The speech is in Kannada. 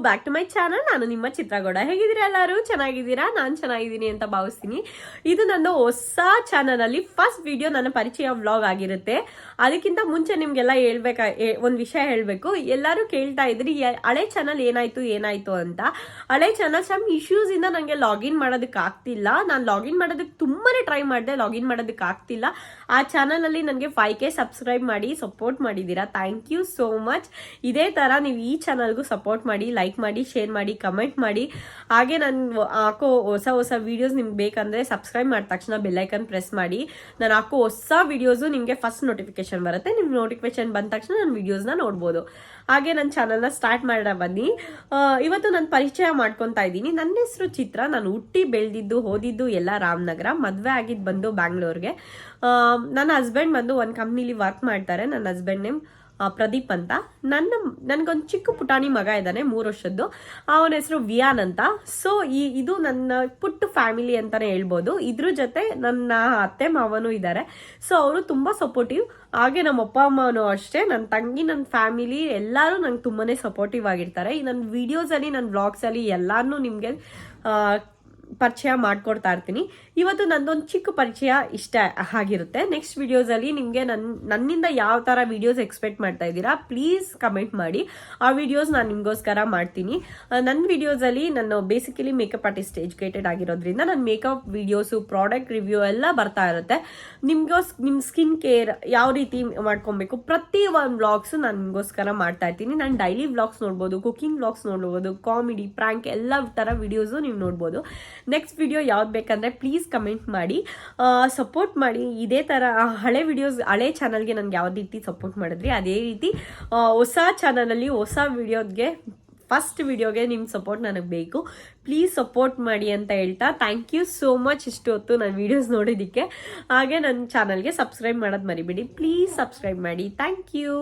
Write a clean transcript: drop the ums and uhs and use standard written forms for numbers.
Back to my channel. ನಾನು ನಿಮ್ಮ ಚಿತ್ರಗೌಡ. ಹೇಗಿದ್ದೀರಾ ಎಲ್ಲರೂ? ಚೆನ್ನಾಗಿದ್ದೀರಾ? ನಾನು ಚೆನ್ನಾಗಿದ್ದೀನಿ ಅಂತ ಭಾವಿಸ್ತೀನಿ. ಇದು ನನ್ನ ಹೊಸ ಚಾನಲ್ ಅಲ್ಲಿ ಫಸ್ಟ್ ವಿಡಿಯೋ, ನನ್ನ ಪರಿಚಯ ವ್ಲಾಗ್ ಆಗಿರುತ್ತೆ. ಅದಕ್ಕಿಂತ ಮುಂಚೆ ನಿಮ್ಗೆಲ್ಲ ಒಂದು ವಿಷಯ ಹೇಳಬೇಕು. ಎಲ್ಲರೂ ಕೇಳ್ತಾ ಇದ್ರಿ ಹಳೆ ಚಾನಲ್ ಏನಾಯ್ತು ಅಂತ. ಹಳೆ ಚಾನಲ್ ಸಮ್ ಇಶ್ಯೂಸ್ ಇಂದ ನನಗೆ ಲಾಗಿನ್ ಮಾಡೋದಕ್ಕೆ ಆಗ್ತಿಲ್ಲ. ನಾನು ಲಾಗಿನ್ ಮಾಡೋದಕ್ಕೆ ತುಂಬಾನೇ ಟ್ರೈ ಮಾಡಿದೆ, ಲಾಗಿನ್ ಮಾಡೋದಕ್ಕೆ ಆಗ್ತಿಲ್ಲ. ಆ ಚಾನಲ್ ಅಲ್ಲಿ ನನಗೆ 5K ಸಬ್ಸ್ಕ್ರೈಬ್ ಮಾಡಿ ಸಪೋರ್ಟ್ ಮಾಡಿದ್ದೀರಾ. Thank you so much. ಇದೇ ತರ ನೀವು ಈ ಚಾನಲ್ಗೂ ಸಪೋರ್ಟ್ ಮಾಡಿ, ಲೈಕ್ ಮಾಡಿ, ಶೇರ್ ಮಾಡಿ, ಕಮೆಂಟ್ ಮಾಡಿ. ಹಾಗೆ ನಾನು ಹಾಕೋ ಹೊಸ ವಿಡಿಯೋಸ್ ನಿಮ್ಗೆ ಬೇಕಂದ್ರೆ ಸಬ್ಸ್ಕ್ರೈಬ್ ಮಾಡಿದ ತಕ್ಷಣ ಬೆಲ್ಲೈಕನ್ ಪ್ರೆಸ್ ಮಾಡಿ. ನಾನು ಹಾಕೋ ಹೊಸ ವಿಡಿಯೋಸು ನಿಮಗೆ ಫಸ್ಟ್ ನೋಟಿಫಿಕೇಶನ್ ಬರುತ್ತೆ. ನಿಮ್ಗೆ ನೋಟಿಫಿಕೇಶನ್ ಬಂದ ತಕ್ಷಣ ನಾನು ವಿಡಿಯೋಸ್ನ ನೋಡ್ಬೋದು. ಹಾಗೆ ನನ್ನ ಚಾನಲ್ನ ಸ್ಟಾರ್ಟ್ ಮಾಡೋಣ ಬನ್ನಿ. ಇವತ್ತು ನಾನು ಪರಿಚಯ ಮಾಡ್ಕೊತಾ ಇದ್ದೀನಿ. ನನ್ನ ಹೆಸರು ಚಿತ್ರ. ನಾನು ಹುಟ್ಟಿ ಬೆಳೆದಿದ್ದು ಓದಿದ್ದು ಎಲ್ಲ ರಾಮನಗರ. ಮದುವೆ ಆಗಿದ್ದು ಬಂದು ಬ್ಯಾಂಗ್ಳೂರ್ಗೆ. ನನ್ನ ಹಸ್ಬೆಂಡ್ ಬಂದು ಒಂದು ಕಂಪ್ನಿಲಿ ವರ್ಕ್ ಮಾಡ್ತಾರೆ. ನನ್ನ ಹಸ್ಬೆಂಡ್ ನೇಮ್ ಪ್ರದೀಪ್ ಅಂತ. ನನ್ಗೊಂದು ಚಿಕ್ಕ ಪುಟಾಣಿ ಮಗ ಇದ್ದಾನೆ, 3 ವರ್ಷದ್ದು. ಅವನ ಹೆಸರು ವಿಯಾನ್ ಅಂತ. ಸೊ ಇದು ನನ್ನ ಪುಟ್ಟ ಫ್ಯಾಮಿಲಿ ಅಂತಾನೆ ಹೇಳ್ಬೋದು. ಇದ್ರ ಜೊತೆ ನನ್ನ ಅತ್ತೆ ಮಾವನು ಇದ್ದಾರೆ. ಸೊ ಅವರು ತುಂಬಾ ಸಪೋರ್ಟಿವ್. ಹಾಗೆ ನಮ್ಮ ಅಪ್ಪ ಅಮ್ಮನೂ ಅಷ್ಟೇ, ನನ್ನ ತಂಗಿ, ನನ್ನ ಫ್ಯಾಮಿಲಿ ಎಲ್ಲರೂ ನಂಗೆ ತುಂಬಾನೇ ಸಪೋರ್ಟಿವ್ ಆಗಿರ್ತಾರೆ. ನನ್ನ ವಿಡಿಯೋಸ್ ಅಲ್ಲಿ, ನನ್ನ ವ್ಲಾಗ್ಸ್ ಅಲ್ಲಿ ಎಲ್ಲಾನು ನಿಮ್ಗೆ ಪರಿಚಯ ಮಾಡ್ಕೊಡ್ತಾ ಇರ್ತೀನಿ. ಇವತ್ತು ನಂದೊಂದು ಚಿಕ್ಕ ಪರಿಚಯ ಇಷ್ಟ ಆಗಿರುತ್ತೆ. ನೆಕ್ಸ್ಟ್ ವಿಡಿಯೋಸ್ ಅಲ್ಲಿ ನಿಮ್ಗೆ ನನ್ನಿಂದ ಯಾವ ತರ ವಿಡಿಯೋಸ್ ಎಕ್ಸ್ಪೆಕ್ಟ್ ಮಾಡ್ತಾ ಇದ್ದೀರಾ ಪ್ಲೀಸ್ ಕಮೆಂಟ್ ಮಾಡಿ. ಆ ವಿಡಿಯೋಸ್ ನಾನು ನಿಮ್ಗೋಸ್ಕರ ಮಾಡ್ತೀನಿ. ನನ್ನ ವಿಡಿಯೋಸ್ ಅಲ್ಲಿ ನಾನು ಬೇಸಿಕಲಿ ಮೇಕಪ್ ಆರ್ಟಿಸ್ಟ್ ಎಜುಕೇಟೆಡ್ ಆಗಿರೋದ್ರಿಂದ ನನ್ನ ಮೇಕಪ್ ವಿಡಿಯೋಸು, ಪ್ರಾಡಕ್ಟ್ ರಿವ್ಯೂ ಎಲ್ಲ ಬರ್ತಾ ಇರುತ್ತೆ. ನಿಮ್ ಸ್ಕಿನ್ ಕೇರ್ ಯಾವ ರೀತಿ ಮಾಡ್ಕೊಬೇಕು, ಪ್ರತಿ ಒಂದು ವ್ಲಾಗ್ಸ್ ನಾನು ನಿಮ್ಗೋಸ್ಕರ ಮಾಡ್ತಾ ಇರ್ತೀನಿ. ನಾನು ಡೈಲಿ ವ್ಲಾಗ್ಸ್ ನೋಡ್ಬೋದು, ಕುಕಿಂಗ್ ವ್ಲಾಗ್ಸ್ ನೋಡ್ಬೋದು, ಕಾಮಿಡಿ, ಪ್ರ್ಯಾಂಕ್ ಎಲ್ಲ ತರ ವಿಡಿಯೋಸು ನೀವು ನೋಡ್ಬೋದು. ನೆಕ್ಸ್ಟ್ ವಿಡಿಯೋ ಯಾವ್ದು ಬೇಕಂದ್ರೆ ಪ್ಲೀಸ್ ಕಮೆಂಟ್ ಮಾಡಿ, ಸಪೋರ್ಟ್ ಮಾಡಿ. ಇದೇ ತರ ಹಳೆ ವಿಡಿಯೋಸ್, ಹಳೆ ಚಾನಲ್ಗೆ ನನ್ಗೆ ಯಾವ ರೀತಿ ಸಪೋರ್ಟ್ ಮಾಡಿದ್ರಿ ಅದೇ ರೀತಿ ಹೊಸ ಚಾನಲಲ್ಲಿ ಹೊಸ ವಿಡಿಯೋಗೆ, ಫಸ್ಟ್ ವಿಡಿಯೋಗೆ ನಿಮ್ಮ ಸಪೋರ್ಟ್ ನನಗೆ ಬೇಕು. ಪ್ಲೀಸ್ ಸಪೋರ್ಟ್ ಮಾಡಿ ಅಂತ ಹೇಳ್ತಾ ಥ್ಯಾಂಕ್ ಯು ಸೋ ಮಚ್ ಇಷ್ಟು ಹೊತ್ತು ನನ್ನ ವಿಡಿಯೋಸ್ ನೋಡೋದಕ್ಕೆ. ಹಾಗೆ ನನ್ನ ಚಾನಲ್ಗೆ ಸಬ್ಸ್ಕ್ರೈಬ್ ಮಾಡೋದು ಮರಿಬೇಡಿ. ಪ್ಲೀಸ್ ಸಬ್ಸ್ಕ್ರೈಬ್ ಮಾಡಿ. Thank you.